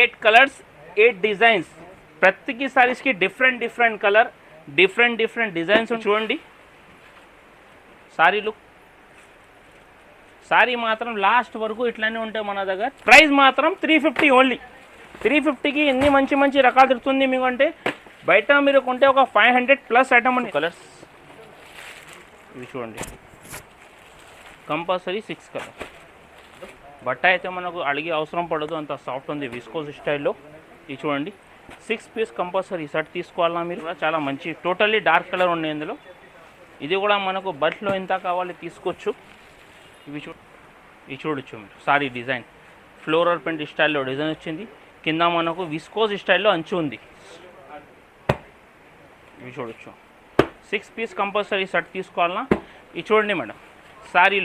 8 colours 8 designs. ప్రతి సారీస్కి different colour, different designs చూడండి. Sorry look, sorry మాత్రం లాస్ట్ వరకు ఇట్లానే ఉంటాయి మన దగ్గర. ప్రైస్ మాత్రం 350 ఓన్లీ. 350కి ఎన్ని మంచి రకాలు దొరుకుతుంది మీకు అంటే బయట మీరు కొంటే ఒక 500+ ఐటమ్ ఉంది. కలర్స్ ఇవి చూడండి, కంపల్సరీ 6 కలర్. బట్ట అయితే మనకు అడిగే అవసరం పడదు, అంత సాఫ్ట్ ఉంది విస్కోస్ స్టైల్లో. ఇది చూడండి, 6 పీస్ కంపల్సరీ సెట్ తీసుకోవాలా మీరు. చాలా మంచి టోటల్లీ డార్క్ కలర్ ఉన్నాయి ఇందులో. ఇది కూడా మనకు బల్క్లో ఎంత కావాలి తీసుకోవచ్చు. ఇవి చూడొచ్చు మీరు. సారీ డిజైన్ ఫ్లోరల్ ప్రింట్ స్టైల్లో డిజైన్ వచ్చింది. కింద మనకు విస్కోస్ స్టైల్లో అంచు ఉంది. ఇవి చూడొచ్చు, 6 పీస్ కంపల్సరీ సెట్ తీసుకోవాలన్నా. ఇది చూడండి మేడం, సారీ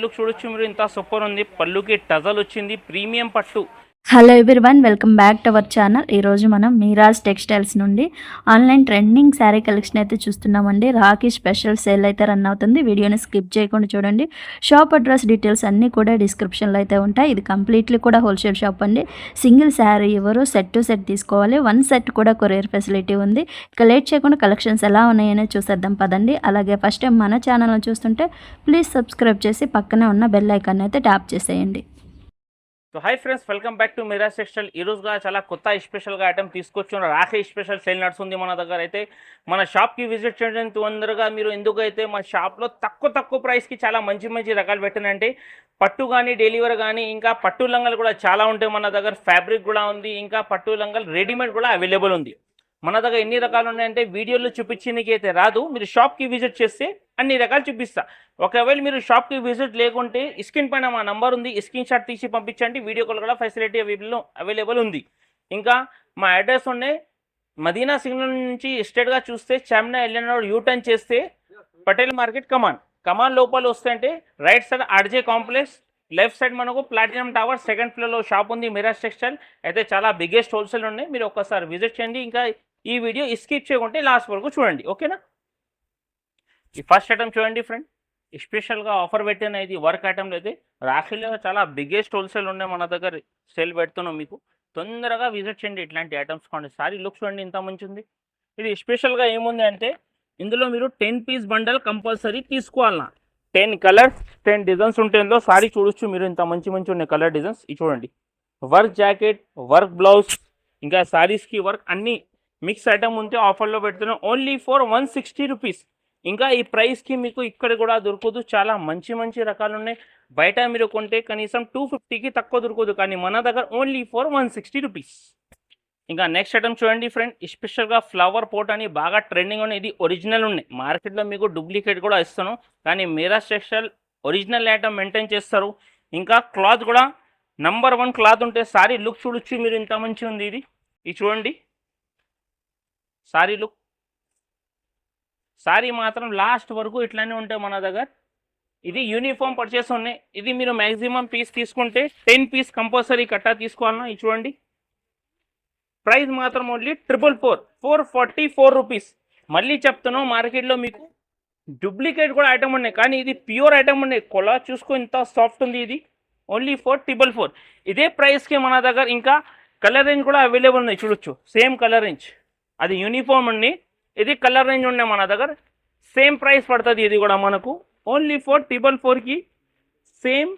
లుక్ చూడొచ్చు మీరు. ఇంత సూపర్ ఉంది. పళ్ళుకి టజల్ వచ్చింది, ప్రీమియం పట్టు. Hello everyone, welcome back to our channel. ఈరోజు మనం మీరాజ్ టెక్స్టైల్స్ నుండి ఆన్లైన్ ట్రెండింగ్ శారీ కలెక్షన్ అయితే చూస్తున్నామండి. రాఖీ స్పెషల్ సేల్ అయితే రన్ అవుతుంది. వీడియోని స్కిప్ చేయకుండా చూడండి. షాప్ అడ్రస్ డీటెయిల్స్ అన్నీ కూడా డిస్క్రిప్షన్లో అయితే ఉంటాయి. ఇది కంప్లీట్లీ కూడా హోల్సేల్ షాప్ అండి. సింగిల్ శారీ ఎవరు సెట్ టు సెట్ తీసుకోవాలి. 1 సెట్ కూడా కొరియర్ ఫెసిలిటీ ఉంది. ఇక లేట్ చేయకుండా కలెక్షన్స్ ఎలా ఉన్నాయనే చూసేద్దాం పదండి. అలాగే ఫస్ట్ టైం మన ఛానల్ని చూస్తుంటే ప్లీజ్ సబ్స్క్రైబ్ చేసి పక్కనే ఉన్న బెల్ ఐకాన్ అయితే ట్యాప్ చేసేయండి. So hi friends, welcome back to Meeraj textile. ఈరోజుగా చాలా కొత్త స్పెషల్గా ఐటమ్ తీసుకొచ్చిన రాఖీ స్పెషల్ సేల్ నడుస్తుంది మన దగ్గర. అయితే మన షాప్కి విజిట్ చేయడం తొందరగా మీరు. ఎందుకైతే మన షాప్లో తక్కువ ప్రైస్కి చాలా మంచి రకాలు పెట్టినంటే పట్టు కానీ డెలివరీ కానీ, ఇంకా పట్టు లంగాలు కూడా చాలా ఉంటాయి మన దగ్గర. ఫ్యాబ్రిక్ కూడా ఉంది, ఇంకా పట్టు లంగాలు రెడీమేడ్ కూడా అవైలబుల్ ఉంది మన దగ్గర. ఎన్ని రకాలు ఉన్నాయంటే వీడియోలో చూపించడానికి అయితే రాదు. మీరు షాప్కి విజిట్ చేస్తే అన్ని రకాలు చూపిస్తా. ఒకవేళ మీరు షాప్కి విజిట్ లేకుంటే స్క్రీన్ పైన మా నంబర్ ఉంది, స్క్రీన్ షాట్ తీసి పంపించండి. వీడియో కాల్ కూడా ఫెసిలిటీ అవైలబుల్ ఉంది. ఇంకా మా అడ్రస్ ఉన్నాయి, మదీనా సిగ్నల్ నుంచి స్ట్రేట్గా చూస్తే చార్మినార్ ఎల్ఎన్ రోడ్ యూటర్న్ చేస్తే పటేల్ మార్కెట్ కమాన్ లోపల వస్తే అంటే right side RJ complex, left side మనకు ప్లాటినం టవర్ 2nd ఫ్లోర్లో షాప్ ఉంది మీరాజ్ టెక్స్టైల్. అయితే చాలా బిగ్గెస్ట్ హోల్సేల్ ఉన్నాయి. మీరు ఒక్కసారి విజిట్ చేయండి. ఇంకా ఈ వీడియో స్కిప్ చేయకుంటే లాస్ట్ వరకు చూడండి, ఓకేనా. ఈ ఫస్ట్ ఐటమ్ చూడండి ఫ్రెండ్, స్పెషల్గా ఆఫర్ పెట్టిన ఇది వర్క్ ఐటమ్లు. అయితే రాఖీలో చాలా బిగ్గెస్ట్ హోల్సేల్ ఉన్నాయి మన దగ్గర. సేల్ పెడుతున్నాం మీకు, తొందరగా విజిట్ చేయండి. ఇట్లాంటి ఐటమ్స్ కొండి. సారీ లుక్ చూడండి ఇంత మంచి ఉంది. ఇది స్పెషల్గా ఏముంది అంటే ఇందులో మీరు 10 పీస్ బండల్ కంపల్సరీ తీసుకోవాలన్నా. 10 కలర్స్ 10 డిజైన్స్ ఉంటుందో సారీ చూడొచ్చు మీరు. ఇంత మంచి ఉన్నాయి కలర్ డిజైన్స్. ఇది చూడండి, వర్క్ జాకెట్, వర్క్ బ్లౌజ్, ఇంకా సారీస్కి వర్క్ అన్నీ మిక్స్ ఐటమ్ ఉంటే ఆఫర్లో పెడుతున్నాం. Only for 160 rupees. ఇంకా ఈ ప్రైస్కి మీకు ఇక్కడ కూడా దొరకదు. చాలా మంచి రకాలు ఉన్నాయి. బయట మీరు కొంటే కనీసం 250కి తక్కువ దొరకదు, కానీ మన దగ్గర ఓన్లీ ఫర్ 160 రూపీస్. ఇంకా నెక్స్ట్ ఐటమ్ చూడండి ఫ్రెండ్, స్పెషల్గా ఫ్లవర్ పోట్ అని బాగా ట్రెండింగ్ ఉన్నాయి. ఇది ఒరిజినల్ ఉన్నాయి. మార్కెట్లో మీకు డూప్లికేట్ కూడా ఇస్తాను, కానీ Miraj textile original item maintain చేస్తారు. ఇంకా క్లాత్ కూడా నంబర్ 1 క్లాత్ ఉంటే. సారీ లుక్ చూడొచ్చు మీరు, ఇంత మంచి ఉంది. ఇది చూడండి సారీ లుక్. సారీ మాత్రం లాస్ట్ వరకు ఇట్లానే ఉంటాయి మన దగ్గర. ఇది యూనిఫామ్ పర్చేస్ ఉన్నాయి. ఇది మీరు మ్యాక్సిమం పీస్ తీసుకుంటే 10 పీస్ కంపల్సరీ కట్టా తీసుకోవాలన్నా. ఇది చూడండి, ప్రైస్ మాత్రం ఓన్లీ 444 రూపీస్. మళ్ళీ చెప్తున్నాను, మార్కెట్లో మీకు డూప్లికేట్ కూడా ఐటమ్ ఉన్నాయి, కానీ ఇది ప్యూర్ ఐటమ్ ఉన్నాయి. కొలా చూసుకో ఇంత సాఫ్ట్ ఉంది. ఇది ఓన్లీ 444. ఇదే ప్రైస్కి మన దగ్గర ఇంకా కలర్ రేంజ్ కూడా అవైలబుల్ ఉన్నాయి. చూడొచ్చు, సేమ్ కలర్ రేంజ్. అది యూనిఫామ్ ఉంది, ఇది కలర్ రేంజ్ ఉన్నాయి మన దగ్గర. సేమ్ ప్రైస్ పడుతుంది. ఇది కూడా మనకు ఓన్లీ 444కి సేమ్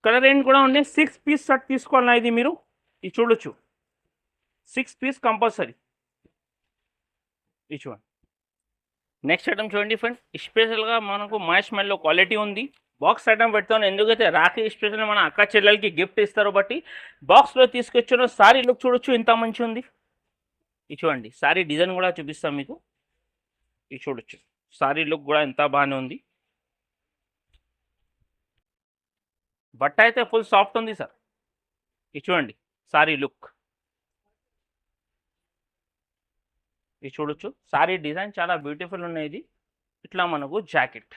కలర్ రేంజ్ కూడా ఉన్నాయి. 6 పీస్ షర్ట్ తీసుకోవాలన్నా. ఇది మీరు ఇది చూడొచ్చు, 6 పీస్ కంపల్సరీ. ఇది చూడండి. నెక్స్ట్ ఐటమ్ చూడండి ఫ్రెండ్, స్పెషల్గా మనకు మ్యాష్ మెల్లో క్వాలిటీ ఉంది. బాక్స్ ఐటమ్ పెడతాను, ఎందుకైతే రాఖీ స్పెషల్ మన అక్క చెల్లెలకి గిఫ్ట్ ఇస్తారు బట్టి బాక్స్లో తీసుకొచ్చాను. సారీ లుక్ చూడొచ్చు ఇంత మంచి ఉంది. ఇది చూడండి, సారీ డిజైన్ కూడా చూపిస్తాం మీకు. ఇది చూడొచ్చు, సారీ లుక్ కూడా ఎంత బాగానే ఉంది. బట్ట అయితే ఫుల్ సాఫ్ట్ ఉంది సార్. ఇది చూడండి సారీ లుక్. ఇది చూడొచ్చు, సారీ డిజైన్ చాలా బ్యూటిఫుల్ ఉన్నాయి. ఇది ఇట్లా మనకు జాకెట్.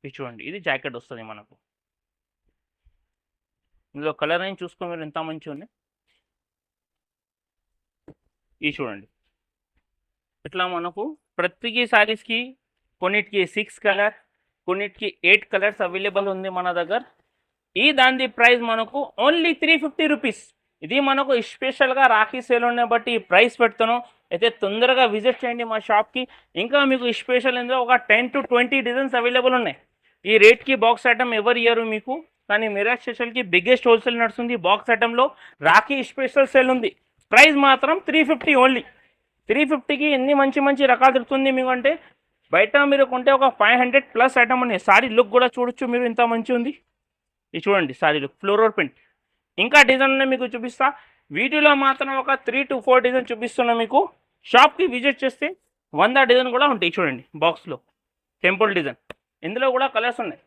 ఇది చూడండి, ఇది జాకెట్ వస్తుంది మనకు. ఇందులో కలర్ అయిన చూసుకో మీరు, ఎంత మంచిగా ఉన్నాయి. ఇది చూడండి, ఇట్లా మనకు ప్రతి సారీస్కి కొన్నిటికి 6 కలర్, కొన్నిటికి 8 కలర్స్ అవైలబుల్ ఉంది మన దగ్గర. ఈ దాని ప్రైస్ మనకు ఓన్లీ 350 రూపీస్. ఇది మనకు స్పెషల్గా రాఖీ సేల్ ఉన్న బట్టి ఈ ప్రైస్ పెడతాను. అయితే తొందరగా విజిట్ చేయండి మా షాప్కి. ఇంకా మీకు స్పెషల్ ఇందులో ఒక 10 to 20 డిజైన్స్ అవైలబుల్ ఉన్నాయి. ఈ రేట్కి బాక్స్ ఐటమ్ ఎవరు ఇయ్యరు మీకు, కానీ మిరాజ్ స్పెషల్కి బిగ్గెస్ట్ హోల్సేల్ నడుస్తుంది. బాక్స్ ఐటంలో రాఖీ స్పెషల్ సేల్ ఉంది. ప్రైస్ మాత్రం 350 ఓన్లీ. 350కి ఎన్ని మంచి మంచి రకాలు దొరుకుతుంది మీకు అంటే, బయట మీరు కొంటే ఒక 500+ ఐటమ్ ఉన్నాయి. సారీ లుక్ కూడా చూడొచ్చు మీరు, ఇంత మంచి ఉంది. ఇది చూడండి సారీ లుక్, ఫ్లోరల్ ప్రింట్. ఇంకా డిజైన్ ఉన్నాయి మీకు చూపిస్తా. వీటిలో మాత్రం ఒక 3 to 4 డిజైన్ చూపిస్తున్నా మీకు. షాప్కి విజిట్ చేస్తే 100 డిజైన్ కూడా ఉంటాయి. చూడండి బాక్స్లో టెంపుల్ డిజైన్. ఇందులో కూడా కలర్స్ ఉన్నాయి.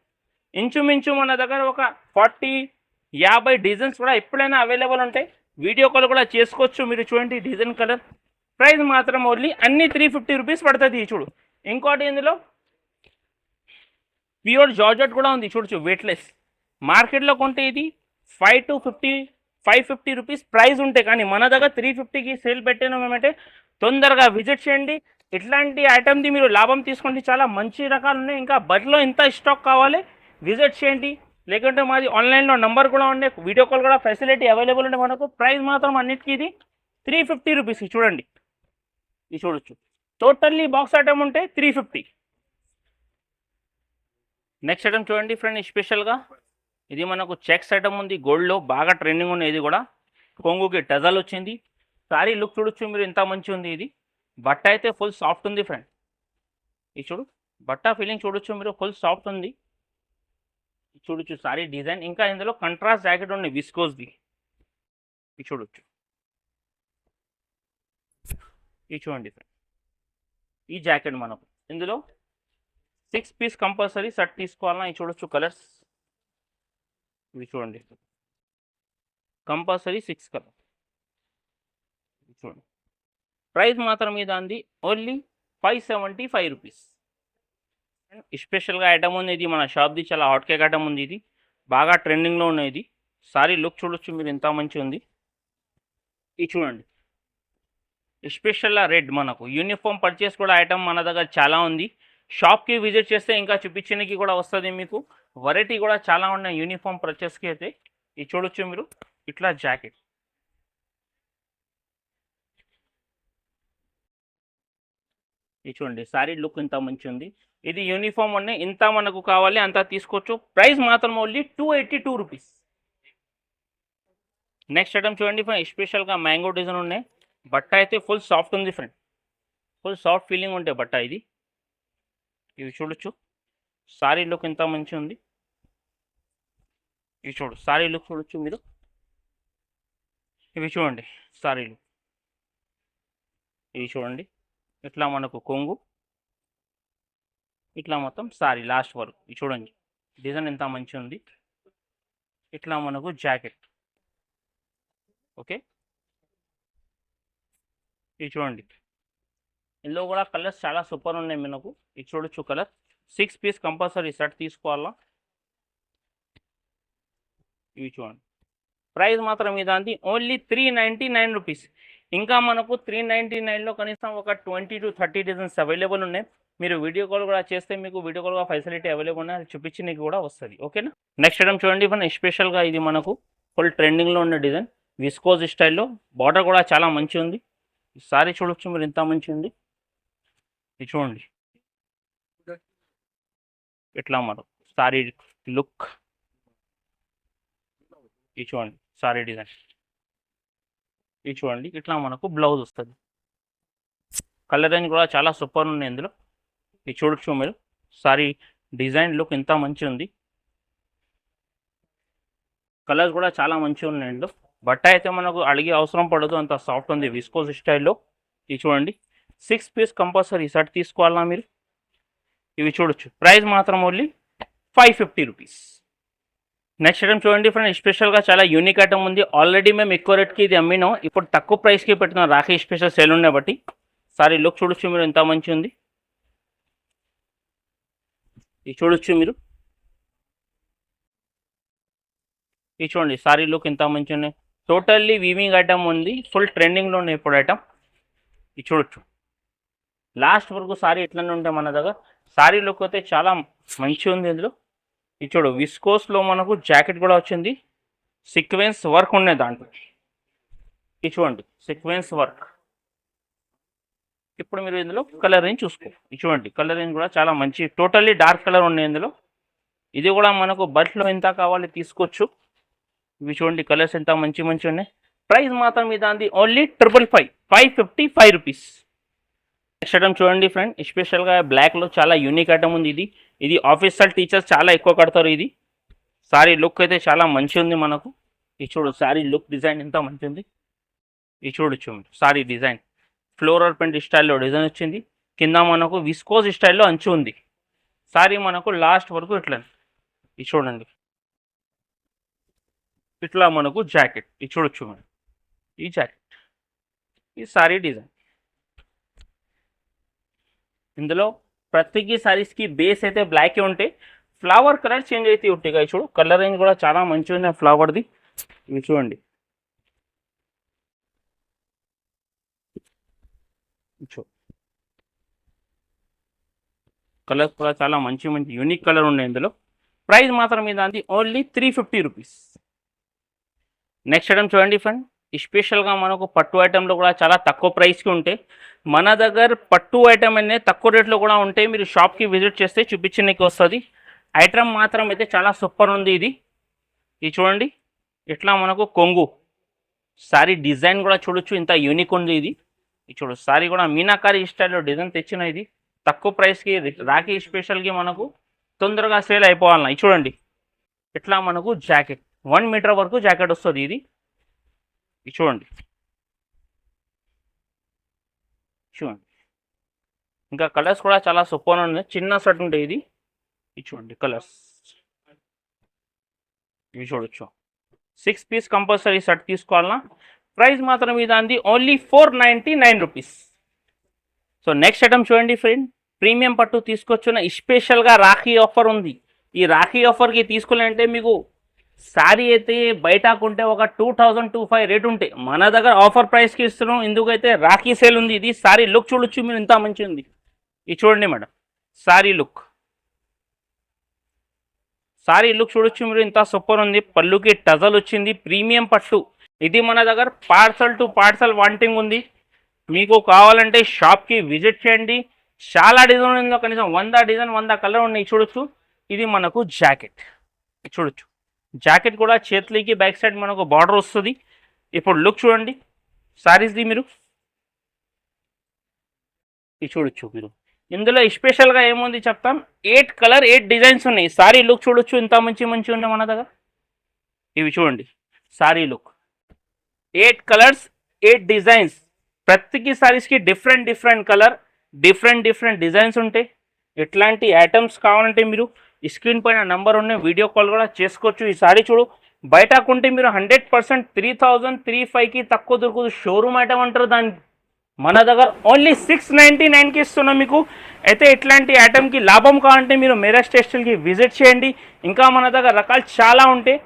ఇంచుమించు మన దగ్గర ఒక 40-50 డిజైన్స్ కూడా ఎప్పుడైనా అవైలబుల్ ఉంటాయి. వీడియో కాల్ కూడా చేసుకోవచ్చు మీరు. చూడండి డిజైన్ కలర్. ప్రైస్ మాత్రం ఓన్లీ అన్ని 350 రూపీస్ పడుతుంది. చూడు ఇంకోటి ఇందులో ప్యూర్ జార్జెట్ కూడా ఉంది. చూడొచ్చు వెయిట్లెస్. మార్కెట్లో కొంటే ఇది 550 రూపీస్ ప్రైస్ ఉంటాయి, కానీ మన దగ్గర 350కి సేల్ పెట్టాను మేమంటే. తొందరగా విజిట్ చేయండి. ఇట్లాంటి ఐటమ్ది మీరు లాభం తీసుకోండి. చాలా మంచి రకాలు ఉన్నాయి. ఇంకా బట్లో ఎంత స్టాక్ కావాలి విజిట్ చేయండి. లేకుంటే మాది ఆన్లైన్లో నంబర్ కూడా ఉండే, వీడియో కాల్ కూడా ఫెసిలిటీ అవైలబుల్ ఉండే మనకు. ప్రైస్ మాత్రం అన్నిటికీ ఇది 350 రూపీస్. చూడండి ఇది చూడొచ్చు. టోటల్లీ బాక్స్ ఐటమ్ ఉంటే 350. నెక్స్ట్ ఐటమ్ చూడండి ఫ్రెండ్, స్పెషల్గా ఇది మనకు చెక్స్ ఐటమ్ ఉంది. గోల్డ్లో బాగా ట్రెండింగ్ ఉంది. ఇది కూడా కొంగుకి టజల్ వచ్చింది. సారీ లుక్ చూడొచ్చు మీరు, ఎంత మంచి ఉంది. ఇది బట్ట అయితే ఫుల్ సాఫ్ట్ ఉంది ఫ్రెండ్. ఇది చూడు బట్ట ఫీలింగ్ చూడొచ్చు మీరు, ఫుల్ సాఫ్ట్ ఉంది. చూడొచ్చు సారీ డిజైన్. ఇంకా ఇందులో కంట్రాస్ట్ జాకెట్ ఉంది విస్కోస్ది. ఇది చూడొచ్చు. ఇది చూడండి ఫ్రెండ్, ఈ జాకెట్ మనకు ఇందులో 6 పీస్ కంపల్సరీ సెట్ తీసుకోవాలన్నా. ఇది చూడొచ్చు కలర్స్. ఇవి చూడండి కంపల్సరీ 6 కలర్. చూడండి ప్రైస్ మాత్రం మీద అంది ఓన్లీ 575 రూపీస్. స్పెషల్గా ఐటమ్ ఉంది. ఇది మన షాప్ది చాలా హాట్ కేక్ ఐటమ్ ఉంది. ఇది బాగా ట్రెండింగ్లో ఉన్నది. ఇది సారీ లుక్ చూడొచ్చు మీరు, ఎంత మంచి ఉంది. ఇది చూడండి స్పెషల్గా రెడ్. మనకు యూనిఫామ్ పర్చేస్ కూడా ఐటమ్ మన దగ్గర చాలా ఉంది. షాప్కి విజిట్ చేస్తే ఇంకా చూపించడానికి కూడా వస్తుంది మీకు. వెరైటీ కూడా చాలా ఉన్నాయి యూనిఫామ్ పర్చేస్కి అయితే. ఇది చూడొచ్చు మీరు, ఇట్లా జాకెట్. ఇది చూడండి సారీ లుక్ ఇంత మంచి ఉంది. ఇది యూనిఫామ్ ఉన్నాయి. ఇంత మనకు కావాలి అంత తీసుకోవచ్చు. ప్రైస్ మాత్రం ఓన్లీ 282 రూపీస్. నెక్స్ట్ ఐటమ్ చూడండి ఫ్రెండ్, స్పెషల్గా మ్యాంగో డిజైన్ ఉన్నాయి. బట్ట అయితే ఫుల్ సాఫ్ట్ ఉంది ఫ్రెండ్, ఫుల్ సాఫ్ట్ ఫీలింగ్ ఉంటాయి బట్ట ఇది. ఇవి చూడొచ్చు సారీ లుక్ ఎంత మంచి ఉంది. ఇవి చూడు సారీ లుక్ చూడొచ్చు మీరు. ఇవి చూడండి సారీ లుక్. ఇవి చూడండి ఇట్లా మనకు కొంగు, ఇట్లా మొత్తం సారీ లాస్ట్ వరకు. ఇది చూడండి డిజైన్ ఎంత మంచి ఉంది. ఇట్లా మనకు జాకెట్. ఓకే ఇది చూడండి. ఇందులో కూడా కలర్స్ చాలా సూపర్ ఉన్నాయి మనకు. ఇది చూడొచ్చు కలర్. 6 పీస్ కంపల్సరీ సెట్ తీసుకోవాలా. ఇవి చూడండి ప్రైస్ మాత్రం ఇదండి ఓన్లీ 399 రూపీస్. ఇంకా మనకు 399లో కనీసం ఒక 20 to 30 డిజైన్స్ అవైలబుల్ ఉన్నాయి. మీరు వీడియో కాల్ కూడా చేస్తే మీకు వీడియో కాల్ ఫెసిలిటీ అవైలబుల్ ఉన్నాయి. అది చూపించడానికి కూడా వస్తుంది. ఓకేనా. నెక్స్ట్ ఐటమ్ చూడండి మన స్పెషల్గా ఇది మనకు ఫుల్ ట్రెండింగ్లో ఉన్న డిజైన్ విస్కోజ్ స్టైల్లో. బార్డర్ కూడా చాలా మంచి ఉంది. సారీ చూడొచ్చు మీరు, ఎంత మంచి ఉంది. ఇది చూడండి ఇట్లా మనకు సారీ లుక్. ఇది చూడండి సారీ డిజైన్. ఇది చూడండి ఇట్లా మనకు బ్లౌజ్ వస్తుంది. కలర్ రేంజ్ కూడా చాలా సూపర్ ఉన్నాయి ఇందులో. ఇది చూడొచ్చు మీరు సారీ డిజైన్ లుక్ ఎంత మంచి ఉంది. కలర్స్ కూడా చాలా మంచిగా ఉన్నాయి ఇందులో. బట్ట అయితే మనకు అడిగే అవసరం పడదు, అంత సాఫ్ట్ ఉంది విస్కోస్ స్టైల్లో. ఇది చూడండి 6 పీస్ కంపల్సరీ సెట్ తీసుకోవాలా మీరు. ఇవి చూడొచ్చు ప్రైస్ మాత్రం ఓన్లీ 550 రూపీస్. నెక్స్ట్ ఐటమ్ చూడండి ఫ్రెండ్, స్పెషల్గా చాలా యూనిక్ ఐటమ్ ఉంది. ఆల్రెడీ మేము ఎక్కువ రేట్కి ఇది అమ్మినాం, ఇప్పుడు తక్కువ ప్రైస్కి పెట్టినాం రాఖీ స్పెషల్ సేల్ ఉండే బట్టి. సారీ లుక్ చూడొచ్చు మీరు, ఎంత మంచి ఉంది. ఇది చూడొచ్చు మీరు. ఇది చూడండి సారీ లుక్ ఎంత మంచి ఉన్నాయి. టోటల్లీ వీవింగ్ ఐటమ్ ఉంది, ఫుల్ ట్రెండింగ్లో ఉన్నాయి ఇప్పుడు ఐటమ్. ఇది చూడొచ్చు లాస్ట్ వరకు సారీ ఎట్లనే ఉంటాయి మన దగ్గర. సారీ లుక్ అయితే చాలా మంచి ఉంది ఇందులో. ఇది చూడు విస్కోస్లో మనకు జాకెట్ కూడా వచ్చింది, సీక్వెన్స్ వర్క్ ఉన్నాయి దాంట్లో. ఇది చూడండి సీక్వెన్స్ వర్క్. ఇప్పుడు మీరు ఇందులో కలర్ రేంజ్ చూసుకో. ఇది చూడండి కలర్ రేంజ్ కూడా చాలా మంచి, టోటల్లీ డార్క్ కలర్ ఉన్నాయి ఇందులో. ఇది కూడా మనకు బల్క్లో ఎంత కావాలి తీసుకోవచ్చు. ఇవి చూడండి కలర్స్ ఎంత మంచి మంచి ఉన్నాయి. ప్రైస్ మాత్రం మీద అంది ఓన్లీ 555 రూపీస్. నెక్స్ట్ ఐటమ్ చూడండి ఫ్రెండ్, ఎస్పెషల్గా బ్లాక్లో చాలా యూనిక్ ఐటమ్ ఉంది. ఇది ఆఫీసర్ టీచర్స్ చాలా ఎక్కువ కడతారు. ఇది సారీ లుక్ అయితే చాలా మంచి ఉంది మనకు. ఇది చూడు సారీ లుక్ డిజైన్ ఎంత మంచి ఉంది. ఇది చూడొచ్చు సారీ డిజైన్ ఫ్లోరల్ ప్రింట్ స్టైల్లో డిజైన్ వచ్చింది. కింద మనకు విస్కోస్ స్టైల్లో అంచు ఉంది. సారీ మనకు లాస్ట్ వరకు ఇట్లా. ఇది చూడండి ఇట్లా మనకు జాకెట్. ఇది చూడొచ్చు మనం, ఈ జాకెట్ ఈ సారీ డిజైన్. ఇందులో ప్రతి సారీస్కి బేస్ అయితే బ్లాకే ఉంటాయి, ఫ్లవర్ కలర్ చేంజ్ అయితే ఉంటాయి. ఇవి చూడు కలర్ రేంజ్ కూడా చాలా మంచిగా ఉంది ఫ్లవర్ది. ఇవి చూడండి కలర్స్ కూడా చాలా మంచి మంచి యూనిక్ కలర్ ఉన్నాయి ఇందులో. ప్రైస్ మాత్రం మీద అంది ఓన్లీ 350 రూపీస్. నెక్స్ట్ ఐటమ్ చూడండి ఫ్రెండ్, స్పెషల్గా మనకు పట్టు ఐటెంలో కూడా చాలా తక్కువ ప్రైస్కి ఉంటాయి. మన దగ్గర పట్టు ఐటమ్ అనేది తక్కువ రేట్లో కూడా ఉంటాయి. మీరు షాప్కి విజిట్ చేస్తే చూపించడానికి వస్తుంది. ఐటమ్ మాత్రం అయితే చాలా సూపర్ ఉంది. ఇది చూడండి ఇట్లా మనకు కొంగు సారీ డిజైన్ కూడా చూడొచ్చు, ఇంత యూనిక్ ఉంది. ఇది చూడు సారీ కూడా మీనాకారి స్టైల్లో డిజైన్ తెచ్చిన. ఇది తక్కువ ప్రైస్కి రాఖీ స్పెషల్కి మనకు తొందరగా సేల్ అయిపోవాలన్నా. ఇది చూడండి ఇట్లా మనకు జాకెట్ 1 మీటర్ వరకు జాకెట్ వస్తుంది. ఇది చూడండి ఇంకా కలర్స్ కూడా చాలా సూపర్ ఉన్నాయి. చిన్న సెట్ ఉంటాయి. ఇది చూడండి కలర్స్ ఇవి చూడొచ్చు. 6 పీస్ కంపల్సరీ సెట్ తీసుకోవాలన్నా. ప్రైస్ మాత్రం ఇది అంది only 499 rupees. So next item చూడండి ఫ్రెండ్, ప్రీమియం పట్టు తీసుకొచ్చిన స్పెషల్గా రాఖీ ఆఫర్ ఉంది. ఈ రాఖీ ఆఫర్కి తీసుకోవాలంటే మీకు సారీ అయితే బయట కొంటే ఒక 2025 రేట్ ఉంటాయి. మన దగ్గర ఆఫర్ ప్రైస్కి ఇస్తున్నాం, ఎందుకైతే రాఖీ సేల్ ఉంది. ఇది సారీ లుక్ చూడొచ్చు మీరు, ఇంత మంచి ఉంది. ఇది చూడండి మేడం సారీ లుక్ చూడొచ్చు మీరు, ఇంత సూపర్ ఉంది. పళ్ళుకి టజల్ వచ్చింది, ప్రీమియం పట్టు. ఇది మన దగ్గర పార్సల్ టు పార్సల్ వాంటింగ్ ఉంది. మీకు కావాలంటే షాప్కి విజిట్ చేయండి. చాలా డిజైన్ ఉంది, కనీసం 100 డిజైన్ 100 కలర్ ఉన్నాయి. చూడొచ్చు ఇది మనకు జాకెట్. చూడొచ్చు జాకెట్ కూడా చేతులకి బ్యాక్ సైడ్ మనకు బార్డర్ వస్తుంది. ఇప్పుడు లుక్ చూడండి సారీస్ది మీరు. ఇది చూడొచ్చు మీరు, ఇందులో స్పెషల్గా ఏముంది చెప్తాం. 8 కలర్ 8 డిజైన్స్ ఉన్నాయి. సారీ లుక్ చూడొచ్చు ఇంత మంచి ఉన్నాయి మన దగ్గర. ఇవి చూడండి సారీ లుక్ 8 కలర్స్ 8 డిజైన్స్. ప్రతి సారీస్కి డిఫరెంట్ కలర్ డిఫరెంట్ డిజైన్స్ ఉంటాయి. ఇట్లాంటి ఐటమ్స్ కావాలంటే మీరు స్క్రీన్ పైన నంబర్ ఉన్నాయి, వీడియో కాల్ కూడా చేసుకోవచ్చు. ఈ సారీ చూడు బయట కొంటే మీరు 100% 3000-3500కి తక్కువ దొరుకుతుంది. షోరూమ్ ఐటమ్ అంటారు దాన్ని. మన దగ్గర ఓన్లీ 699కి ఇస్తున్నాం మీకు. అయితే ఇట్లాంటి ఐటమ్కి లాభం కావాలంటే మీరు మీరాజ్ టెక్స్టైల్కి విజిట్ చేయండి. ఇంకా మన దగ్గర రకాలు చాలా ఉంటాయి.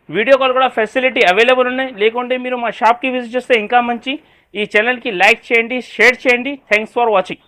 వీడియో కాల్ కూడా ఫెసిలిటీ అవైలబుల్ ఉన్నాయి. లేకుంటే మీరు మా షాప్కి విజిట్ చేస్తే ఇంకా మంచి. ఈ ఛానల్కి లైక్ చేయండి, షేర్ చేయండి. Thanks for watching.